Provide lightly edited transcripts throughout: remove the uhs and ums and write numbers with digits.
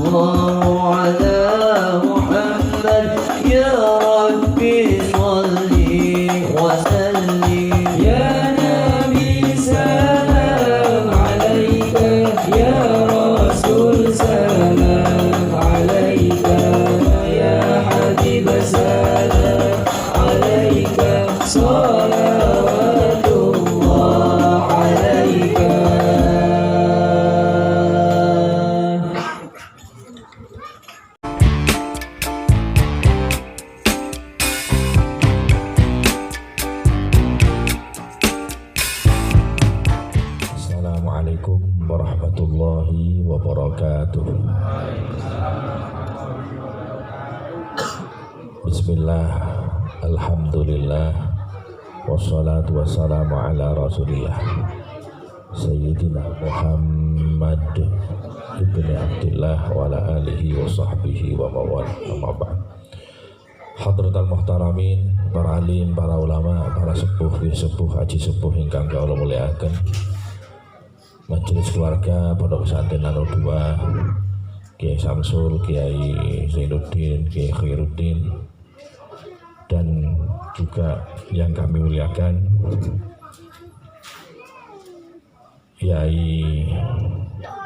الله على محمد يا ربي صل وسلم يا نبي سلام عليك يا رسول سلام عليك يا حبيب سلام عليك صلوات الله عليك. Assalamualaikum warahmatullahi wabarakatuh. Bismillah, alhamdulillah, wassalatu wassalamu ala rasulillah Sayyidina Muhammad ibni Abdillah wa ala alihi wa sahbihi wa mawala amma ba'd. Hadratal muhtaramin, para alim, para ulama, para sepuh, haji sepuh ingkang kula mulyakaken, majelis keluarga Pondok Pesantren An-Nur 2, Kiai Samsul, Kiai Zainuddin, Kiai Khairuddin, dan juga yang kami muliakan Kiai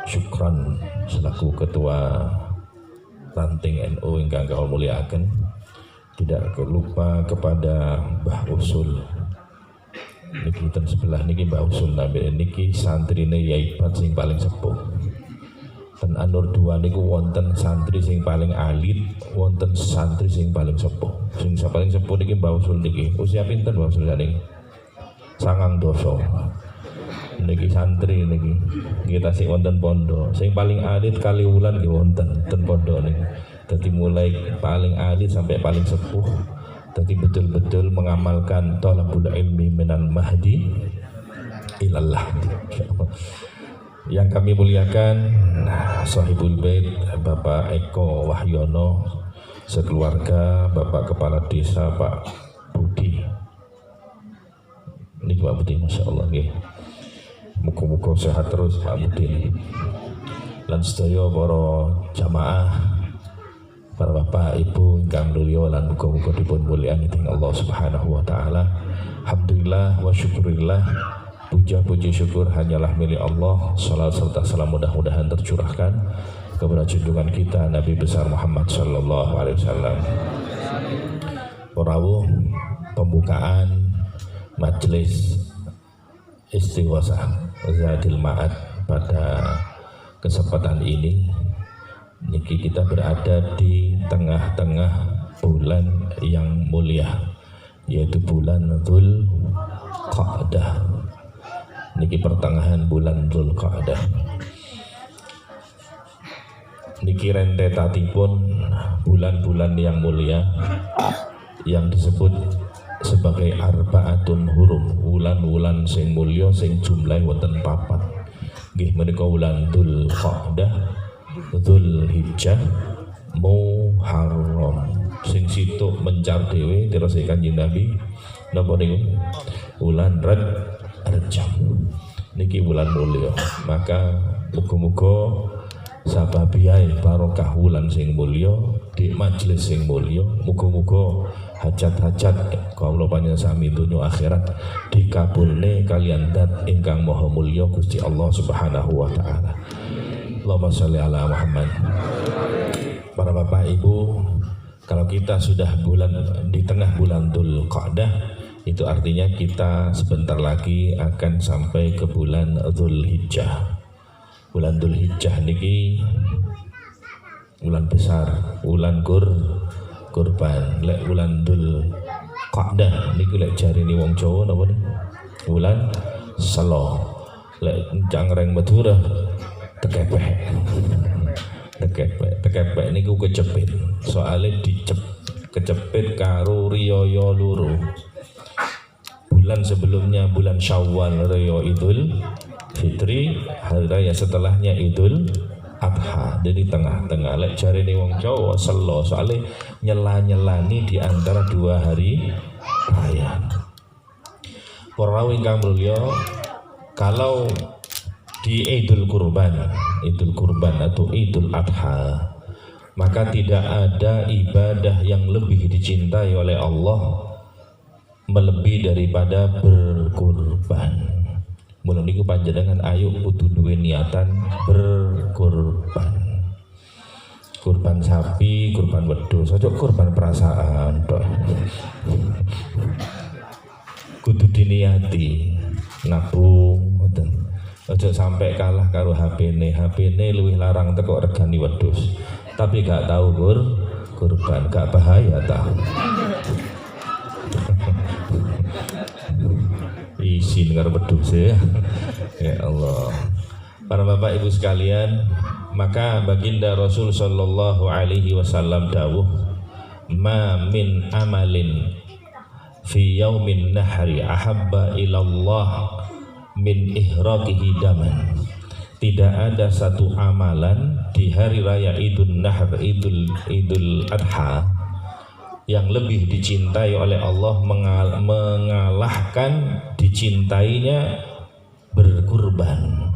Syukran selaku Ketua Ranting NU ingkang kula muliakan. Tidak lupa kepada Mbah Usul niki ten sebelah niki Mbah Usul nabi niki santrine Yai Bat sing paling sepuh. Ten An-Nur 2 niku wonten santri sing paling alit, wonten santri sing paling sepuh. Sing paling sepuh niki Mbah Usul niki. Usia pinten Mbah Usul niki? 90. Niki santri niki. Kita sing wonten pondok. Sing paling alit kali wulan nggih wonten ten pondok niki. Dadi mulai paling alit sampai paling sepuh. Jadi betul-betul mengamalkan thalabul ilmi minal mahdi ilal lahdi. Yang kami muliakan Sahibul Bait Bapak Eko Wahyono sekeluarga, Bapak Kepala Desa Pak Budi. Ini Pak Budi, Masya Allah nggih. Muga-muga sehat terus Pak Budi. Lan sedaya para jamaah, para bapak ibu ingkang mulya lan muga-muga dipun mulyani dening Allah Subhanahu wa taala. Alhamdulillah wa syukurillah, puja-puji syukur hanyalah milik Allah. Salat serta salam mudah-mudahan tercurahkan kepada junjungan kita Nabi besar Muhammad sallallahu alaihi wasallam. Rawuh pembukaan majelis istighosah Zadil Ma'ad pada kesempatan ini. Niki kita berada di tengah-tengah bulan yang mulia, yaitu bulan Dzul Qa'dah. Niki pertengahan bulan Dzul Qa'dah. Niki rentetatipun bulan-bulan yang mulia yang disebut sebagai Arba'atun Hurum, wulan-wulan sing mulia sing jumlahe wonten 4. Nggih menika wulan Dzul Qa'dah, Dzul Hijjah, Muharram. Sing situk mencar dhewe terus Kanjeng Nabi napa niku? Wulan Rajab. Niki wulan mulya. Maka muga-muga sababiyae barokah wulan sing mulya di majelis sing mulya, muga-muga hajat-hajat kawula panjenengan sami donya akhirat dikabulne kalian zat ingkang maha mulya Gusti Allah Subhanahu wa taala. Allahumma sholli ala Muhammad. Para bapak ibu, kalau kita sudah di tengah bulan Dzul Qa'dah, itu artinya kita sebentar lagi akan sampai ke bulan Dzul Hijjah. Bulan Dzul Hijjah niki bulan besar, bulan kurban. Lek bulan Dzul Qa'dah niku lek jarine wong Jawa napa niku? Bulan Selo. Lek cangreng Madura tekepek niku kecepit, soalnya kecepit karo riyaya loro. Bulan sebelumnya bulan Syawal raya Idul Fitri, hari raya setelahnya Idul Adha. Jadi tengah-tengah. Lek jarine wong Jawa Selo, soalnya nyela-nyelani di antara 2 hari raya. Para ingkang mulya, kalau di Idul Kurban atau Idul Adha Maka tidak ada ibadah yang lebih dicintai oleh Allah melebihi daripada berkurban. Mulai niku panjenengan ayo kudu duwe niatan berkurban. Kurban sapi, kurban wedhus, aja kurban perasaan tok. Kudu diniati, nabung ngoten. Aja sampai kalah karo HP-ne. HP-ne luwih larang teko regani wedhus. Tapi gak tahu kurban, gak bahaya ta. Isin karo wedhus ya. Ya Allah. Para bapak ibu sekalian, maka baginda Rasul sallallahu alaihi wasallam dawuh, "Ma min amalin fi yaumin nahri ahabba ilallah min ihraqihi daman." Tidak ada satu amalan di hari raya Idul Nahr, Idul Adha yang lebih dicintai oleh Allah mengalahkan dicintainya berkurban.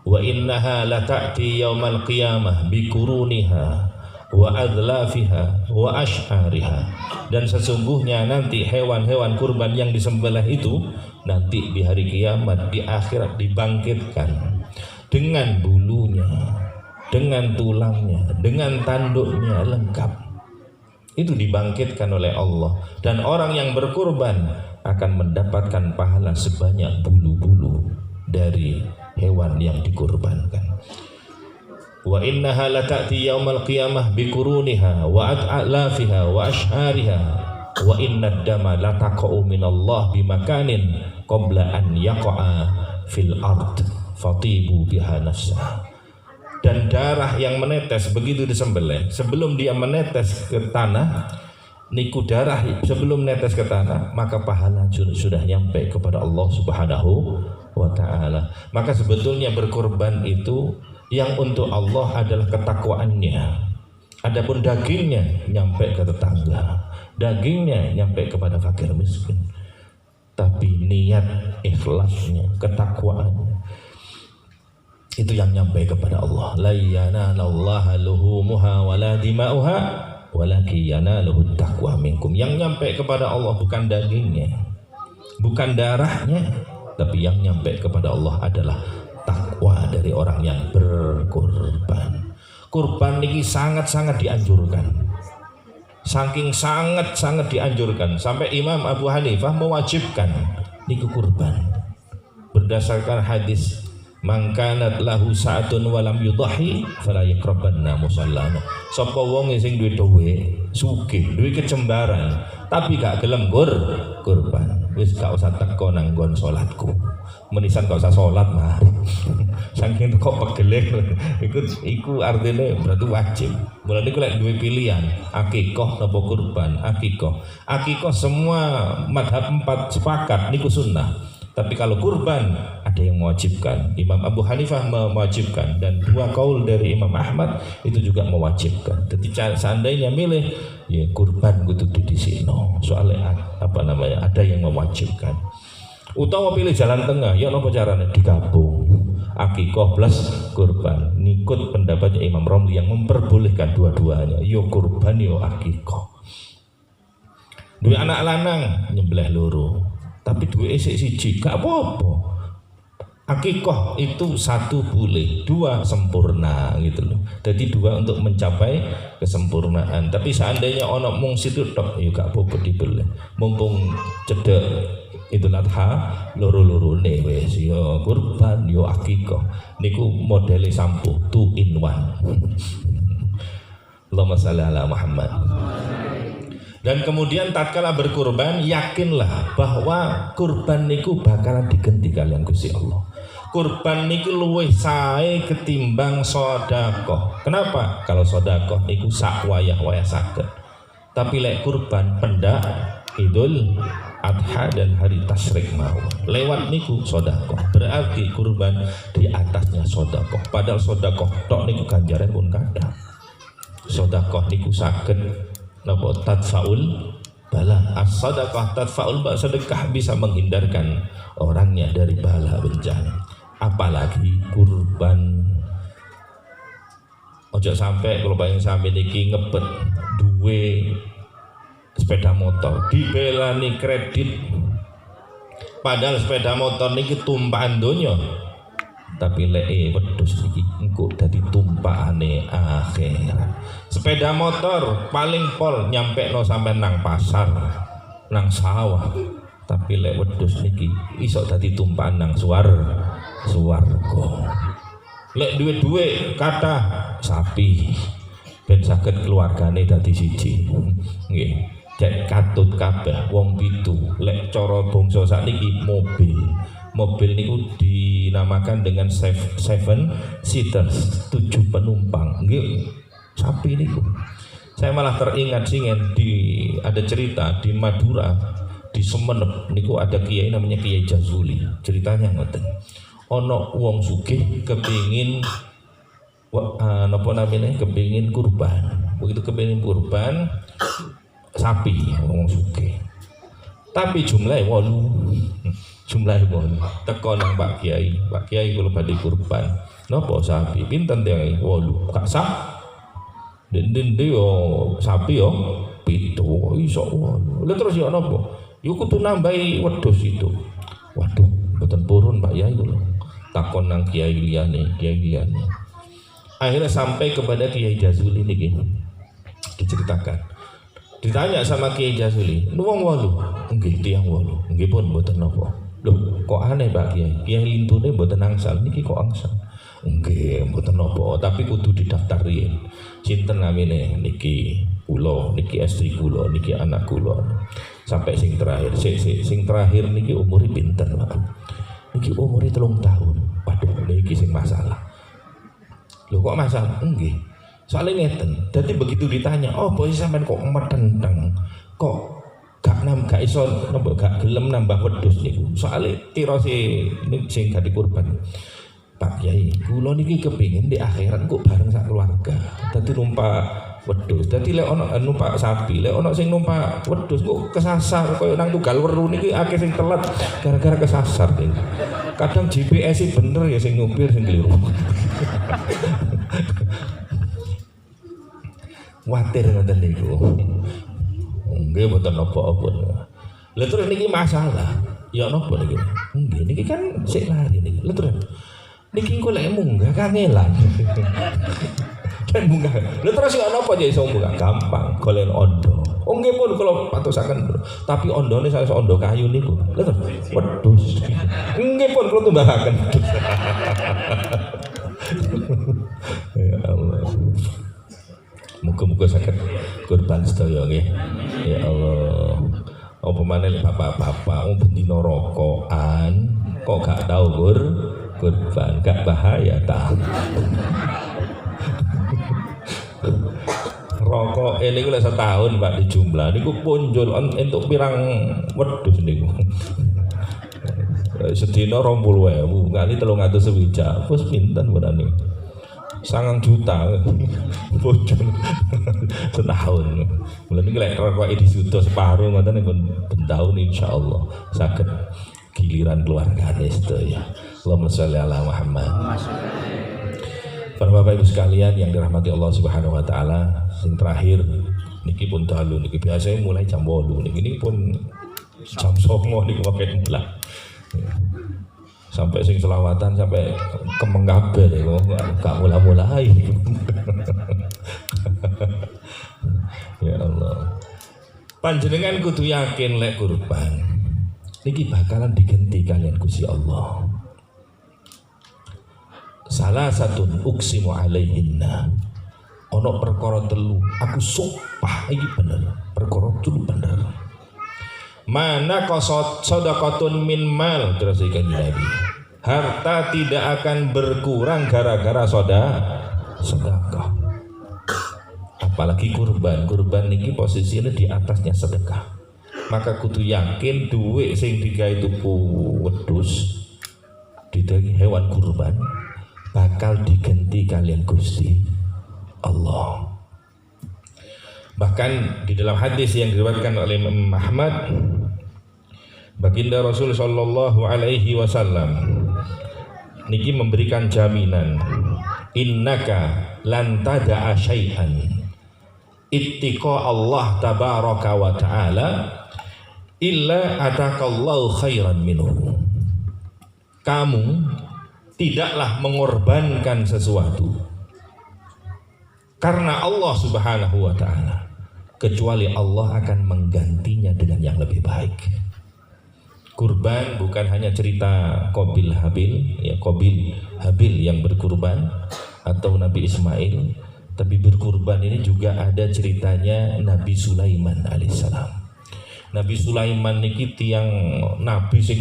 Wa innaha lata'ti yaumal qiyamah bikuruniha wa adlafiha wa ash'ariha. Dan sesungguhnya nanti hewan-hewan kurban yang disembelih itu nanti di hari kiamat, di akhirat dibangkitkan dengan bulunya, dengan tulangnya, dengan tanduknya lengkap. Itu dibangkitkan oleh Allah, dan orang yang berkurban akan mendapatkan pahala sebanyak bulu-bulu dari hewan yang dikurbankan. Wa innaha lata'ti yaumal qiyamah bikuruniha wa adlafiha wa ash'ariha wa innad dama lataqa'u minallah bimakanin qabla an yaqa'a fil ard fatibu biha nafsah. Dan darah yang menetes begitu disembelih, sebelum dia menetes ke tanah, niku darah sebelum menetes ke tanah, maka pahala sudah nyampe kepada Allah Subhanahu wa ta'ala. Maka sebetulnya berkorban itu yang untuk Allah adalah ketakwaannya. Adapun dagingnya nyampe ke tetangga, dagingnya nyampe kepada fakir miskin. Tapi niat, ikhlasnya, ketakwaannya, itu yang nyampe kepada Allah. La yanalallaha luhumuha wala dima'uha walakin yanaluhu taqwa minkum. Yang nyampe kepada Allah bukan dagingnya, bukan darahnya, tapi yang nyampe kepada Allah adalah takwa dari orang yang berkorban. Kurban ini sangat-sangat dianjurkan, saking sangat-sangat dianjurkan sampai Imam Abu Hanifah mewajibkan niku kurban berdasarkan hadis, "Man kanat lahu sa'atun wa lam yudhi fala yaqrabanna musallana." Sapa wong sing duwe dhuwit, sugih, duwe kecembaran, tapi gak gelem kurban, wis gak usah teko nang nggon salatku. Menisan gak usah salat mah. Saking kok pegelek iku artine berarti wajib. Mulane iku lek duwe pilihan, akikah napa kurban? Akikah semua madhab 4 sepakat niku sunnah. Tapi kalau kurban ada yang mewajibkan. Imam Abu Hanifah mewajibkan, dan 2 kaul dari Imam Ahmad itu juga mewajibkan. Jadi seandainya milih ya kurban kudu didhisino. Soalnya ada yang mewajibkan. Utawa pilih jalan tengah, ya napa carane digabung. Akikah plus kurban. Ngikut pendapatnya Imam Romli yang memperbolehkan dua-duanya. Yo kurban yo akikah. Duwe anak lanang nyembelih loro, tapi dua esek siji gak apa-apa. Akikah itu 1 boleh, 2 sempurna gitu loh. Jadi 2 untuk mencapai kesempurnaan. Tapi seandainya ono mung situ tok ya gak apa-apa dibeleh. Mumpung cedek Idul Adha loro-lorone wis ya kurban ya akikah. Niku modele sampo 2 in 1. Allahumma shalli ala Muhammad. Dan kemudian tatkala berkurban, yakinlah bahwa kurban niku bakalan digenti kalian Gusti Allah. Kurban niku luwih sae ketimbang sedekah. Kenapa? Kalau sedekah niku sak wayah-wayah saged. Tapi lek kurban pendak Idul Adha dan hari tasyrik mawon. Lewat niku sedekah. Berarti kurban di atasnya sedekah. Padahal sedekah tok niku ganjaran pun kathah. Sedekah niku saged napa tadfaul bala. As-sadaqah tadfaul bala. Sedekah bisa menghindarkan orangnya dari bala bencana. Apalagi kurban Ojo sampai kalau bayang sampai niki ngebet duwe sepeda motor dibelani kredit, padahal sepeda motor niki tumpakan donya, tapi lek wedhus niki engko dadi tumpakane akhirat. Sepeda motor paling pol nyampe no sampai nang pasar, nang sawah, tapi lek wedhus niki iso dadi tumpakan nang swarga. Lek duwe kata sapi ben saged keluargane dadi siji. Nggih, cek katut kabeh wong pitu. Lek cara bangsa sakniki mobil. Mobil niku dinamakan dengan seven seaters, 7 penumpang. Nggih, sapi niku. Saya malah teringat singen ada cerita di Madura, di Sumenep niku ada kiai namanya Kiai Jazuli. Ceritanya ngoten. Ono wong sugih kepingin kepingin kurban. Begitu kepingin kurban sapi wong sugih. Tapi jumlahnya 8. Jumlahnya 8. Teko nang Pak Kiai kula badhe kurban. Napa sapi? Pinten teh 8. Gak sah. Den yo sapi yo 7 iso. Lha terus yo napa? Yo kudu nambahi wedhus itu. Waduh, mboten purun Pak Yai lho. Takon nang kiai liyane. Akhirnya sampai kepada Kiai Jazuli niki. Diceritakan. Ditanya sama Kiai Jazuli, "Nuwung 8?" "Nggih, tiyang 8." "Nggih pun mboten napa." "Loh, kok aneh Pak Kiai? Kiai lintune mboten angsal, niki kok angsal?" "Nggih, mboten napa, tapi kudu didaftarin. Sinten namine niki kula, niki istri kula, niki anak kula." Sampai sing terakhir, sing terakhir niki umure pinten, Pak? Niki umure 3 tahun. Waduh, niki sing masalah. Loh kok masalah? Nggih. Soalnya ngeten. Dadi begitu ditanya, "Oh, boy sampean kok metenteng? Kok gak iso gak gelem nambah wedhus niku?" Soale tirose sing dadi kurban. "Pak Kiai, kula niki kepingin di akhirat kok bareng sak keluarga. Dadi numpak wedhus. Dadi lek ono numpak sapi, lek ono sing numpak wedhus kok kesasar koyo nang Tugal Weru niki akeh sing telat gara-gara kesasar niki. Kadang GPS bener ya sing nyupir sing keliru." Watir ngoten niku. Nggih mboten napa-apa. Lha terus niki masalah. Ya napa niki? Nggih niki kan sik lari niki. Lha terus niki kok lek munggah kangelan. Dan munggah. Lha terus ya napa ya iso munggah? Gampang golek ondo. Oh nggih pun kula patosaken. Tapi ondone sanes ondo kayu niku. Lha terus wedhus. Nggih pun kula tumbahaken. Ya Allah. Muga-muga saged kurban sedaya nggih. Ya Allah. Apa maneh bapak-bapak wong bendina rokokan kok gak tau kurban, gak bahaya ta? Rokok niku lek setahun Pak dijumlah niku punjul entuk pirang wedhus niku. Sedina 20.000 kali 300 swidak. Wis pinten berani? 9 juta bocor setahun. Mulane iki lek rokok disuda separo ngoten pun ben taun insyaallah saged giliran keluargane sedaya. Allahumma sholli ala Muhammad. Para Bapak Ibu sekalian yang dirahmati Allah Subhanahu wa taala, sing terakhir niki pun dalu niki biasanya mulai jam 8 niki pun jam 09 niki wae mulai. Sampai sing selawatan sampai kemeng kabeh niku gak mulai-mulai. Ya Allah. Panjenengan kudu yakin lek kurban niki bakalan digenti kalian Gusti Allah. Salah satu uksimu alaihinna. Ono perkara 3 aku sumpah iki bener. Perkara 3 bener. Mana kosot sodakotun min mal, terus ikan Nabi. Harta tidak akan berkurang gara-gara sedekah. Apalagi kurban niki posisinya di atasnya sedekah. Maka kudu yakin duit sing digawe tuku wedhus didagi hewan kurban bakal diganti kalian Gusti Allah. Bahkan di dalam hadis yang diriwayatkan oleh Imam Ahmad, baginda Rasul sallallahu alaihi wasallam niki memberikan jaminan innaka lan tada'a syai'an ittiqa Allah tabaraka wa ta'ala illa atakallahu khairan minhu. Kamu tidaklah mengorbankan sesuatu karena Allah subhanahu wa ta'ala kecuali Allah akan menggantinya dengan yang lebih baik. Kurban bukan hanya cerita Qabil Habil, ya Qabil Habil yang berkurban atau Nabi Ismail, tapi berkurban ini juga ada ceritanya Nabi Sulaiman alaihissalam. Nabi Sulaiman niki tiyang nabi sing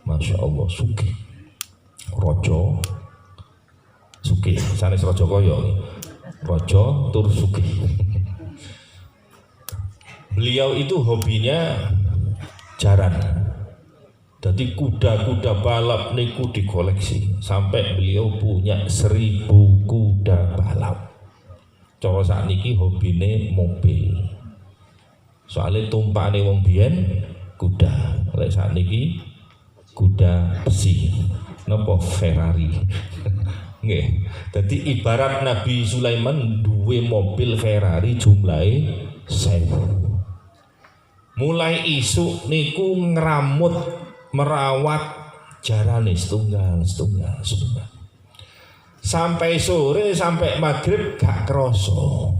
Masya Allah sugih rojo sugih sanes rojo koyo rojo tur sugih. Beliau itu hobinya jaran. Jadi kuda-kuda balap niku dikoleksi sampai beliau punya 1000 kuda balap. Cara sakniki hobine mobil. Soalnya tumpakane wong biyen kuda. Lek sakniki kuda besi. Napa Ferrari. Nggih. Dadi ibarat Nabi Sulaiman duwe mobil Ferrari jumlahe 1000. Mulai isuk niku ngeramut merawat jarane setunggal sampai sore sampai maghrib gak kroso.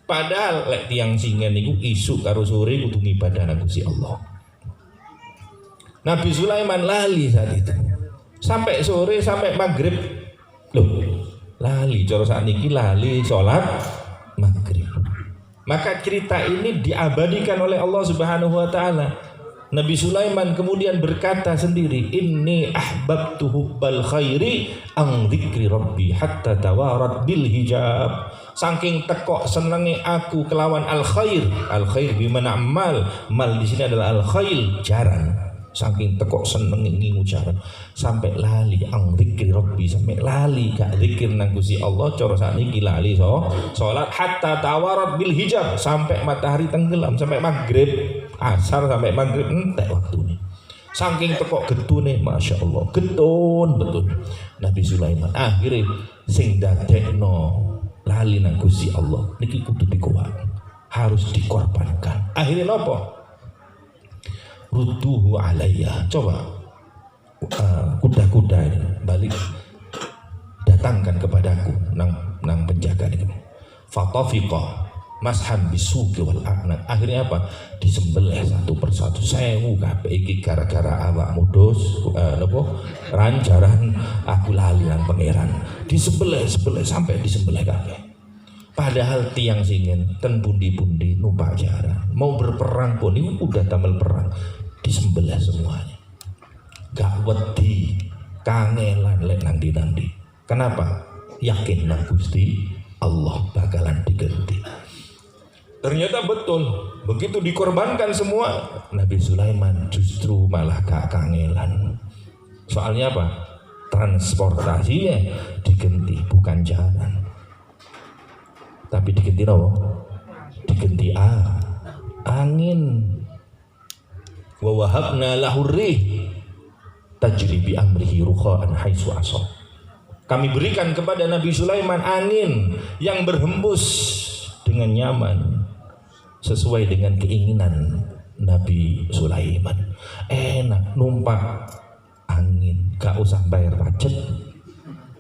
Padahal lek tiang singen niku isuk karo sore kudu ngibadah nang Gusti Allah. Nabi Sulaiman lali saat itu sampai sore sampai maghrib loh lali cara sakniki lali sholat maghrib. Maka cerita ini diabadikan oleh Allah Subhanahu wa taala. Nabi Sulaiman kemudian berkata sendiri, inni ahbabtu hubbal khairi an dzikri rabbi hatta tawarat bil hijab. Saking tekok senenge aku kelawan al khair bimana mal di sini adalah al khair jaran. Saking tekok senenge ngingu jaran sampai lali ang dzikri rabbi, sampai lali gak zikir nang Gusti Allah. Cara sakniki lali salat hatta tawarat bil hijab, sampai matahari tenggelam, sampai maghrib asar sampai maghrib entek waktune. Saking tekok getune Masya Allah getun betul Nabi Sulaiman. Akhirnya sing dadekno lali nang Gusti Allah niki kudu dikuat, harus dikorbankan. Akhirnya nopo? Rudduhu alayya, coba kuda-kuda ini balik datangkan kepadaku nang penjaga ini. Fatafiqa mashan bisuki wal a'naq. Akhirnya apa? Disembelih satu persatu. 1000 kabeh iki gara-gara awak mudus ranjaran aku lali nang pangeran. Disembelih sampai disembelih kabeh. Padahal tiang singen ten pundi-pundi numpak jaran mau berperang pun itu udah tampil perang disembelih semuanya. Gak wedi kangelan lek nang ndi. Kenapa? Yakin nang Gusti Allah bakalan diganti. Ternyata betul begitu dikorbankan semua Nabi Sulaiman justru malah gak kangelan. Soalnya apa? Transportasinya diganti bukan jalan. Tapi diganti apa? Diganti angin. Wa wahabna lahu rih tajri bi amrihi ruqan haitsu asa. Kami berikan kepada Nabi Sulaiman angin yang berhembus dengan nyaman sesuai dengan keinginan Nabi Sulaiman. Enak numpak angin, gak usah bayar pajak,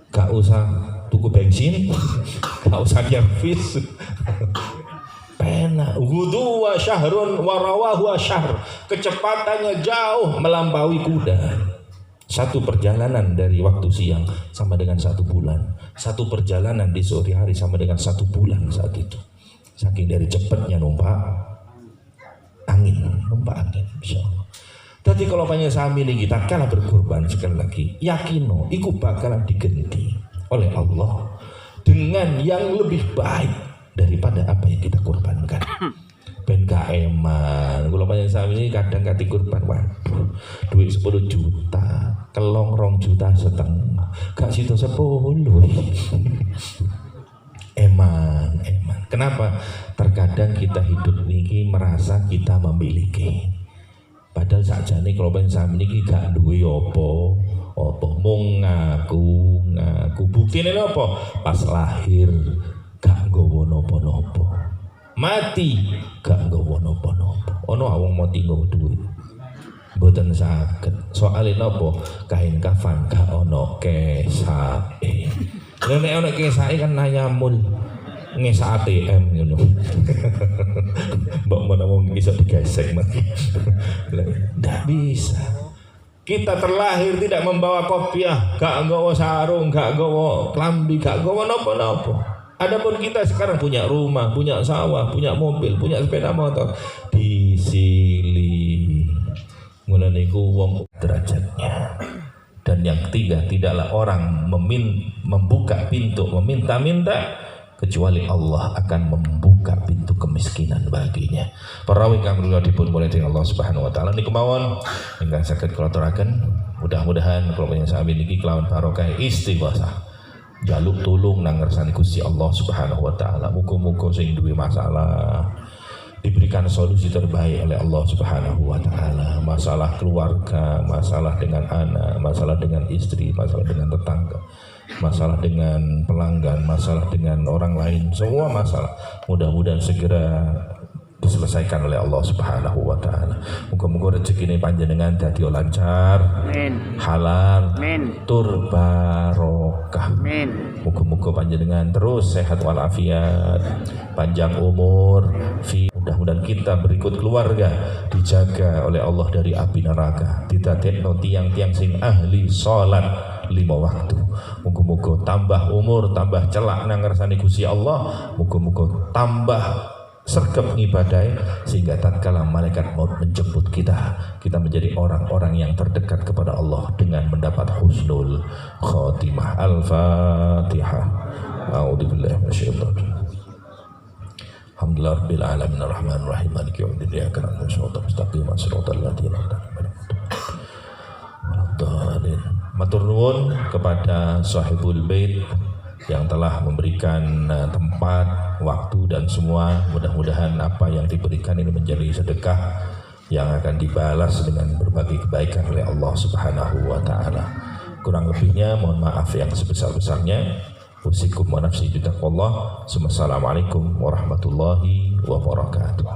gak usah tuku bensin, gak usah servis. Enak. Ghudu wa syahrun wa rawahu syahr. Kecepatannya jauh melampaui kuda. Satu perjalanan dari waktu siang sama dengan 1 bulan. Satu perjalanan di sore hari sama dengan 1 bulan saat itu. Saking dari cepatnya numpak angin, insyaallah. Tapi kalau banyak sami ini kita kalah berkorban sekali lagi, yakino iku bakalan diganti oleh Allah dengan yang lebih baik daripada apa yang kita korbankan. Ben gak eman. Kalau banyak sami ini kadang kati korban, waduh, duit 10 juta, kelong 2,5 juta, gak situ 10. Eman. Kenapa? Terkadang kita hidup ini merasa kita memiliki. Padahal saja nih kalau banyak sami ini gak duwe apa, apa mung ngaku buktine apa pas lahir gak nggawa napa-napa mati gak nggawa napa-napa ana wong mati nggawa dhuwit mboten saged soalnya napa kain kafan gak ana kesake nek ana kesake kan nayamul ngesa ATM ngono. Mbok menawa iso digesek mati. Ndak bisa. Kita terlahir tidak membawa kopiah, gak nggawa sarung, gak nggawa klambi, gak nggawa napa-napa. Adapun kita sekarang punya rumah, punya sawah, punya mobil, punya sepeda motor, disili. Mulane iku wong derajatnya. Dan yang ketiga, tidaklah orang membuka pintu meminta-minta kecuali Allah akan membuka pintu kemiskinan baginya. Perawi kang dipun mulai dengan Allah Subhanahu wa taala niku mawon ingkang saged kula aturaken. Mudah-mudahan kula panjenengan sami niki kelawan barokah istighosah. Jaluk tulung nang ngersani Gusti Allah Subhanahu wa taala. Muga-muga sing duwe masalah diberikan solusi terbaik oleh Allah Subhanahu wa taala. Masalah keluarga, masalah dengan anak, masalah dengan istri, masalah dengan tetangga, masalah dengan pelanggan, masalah dengan orang lain, semua masalah mudah-mudahan segera diselesaikan oleh Allah Subhanahu wa taala. Muga-muga rezekine panjenengan dadi lancar, amin, halal, amin, tur barokah, amin. Muga-muga panjenengan terus sehat walafiat, panjang umur, mudah-mudahan kita berikut keluarga dijaga oleh Allah dari api neraka, didadekno tiang-tiang sing ahli salat 5 waktu. Muga-muga tambah umur, tambah celak nang ngersani Gusti Allah, muga-muga tambah sergap ibadah sehingga tatkala malaikat maut menjemput kita menjadi orang-orang yang terdekat kepada Allah dengan mendapat husnul khotimah. Al-Fatihah. A'udzubillahi minasyaitonir rajim. Alhamdulillah rabbil alamin arrahmanir rahim maliki yaumiddin iyyaka na'budu wa iyyaka nasta'in shiratal ladzina an'amta 'alaihim. Matur nuwun kepada sahibul bait yang telah memberikan tempat, waktu dan semua. Mudah-mudahan apa yang diberikan ini menjadi sedekah yang akan dibalas dengan berbagai kebaikan oleh Allah Subhanahu wa taala. Kurang lebihnya mohon maaf yang sebesar-besarnya. Usikum wa nafsi bitaqwallah. Assalamualaikum warahmatullahi wabarakatuh.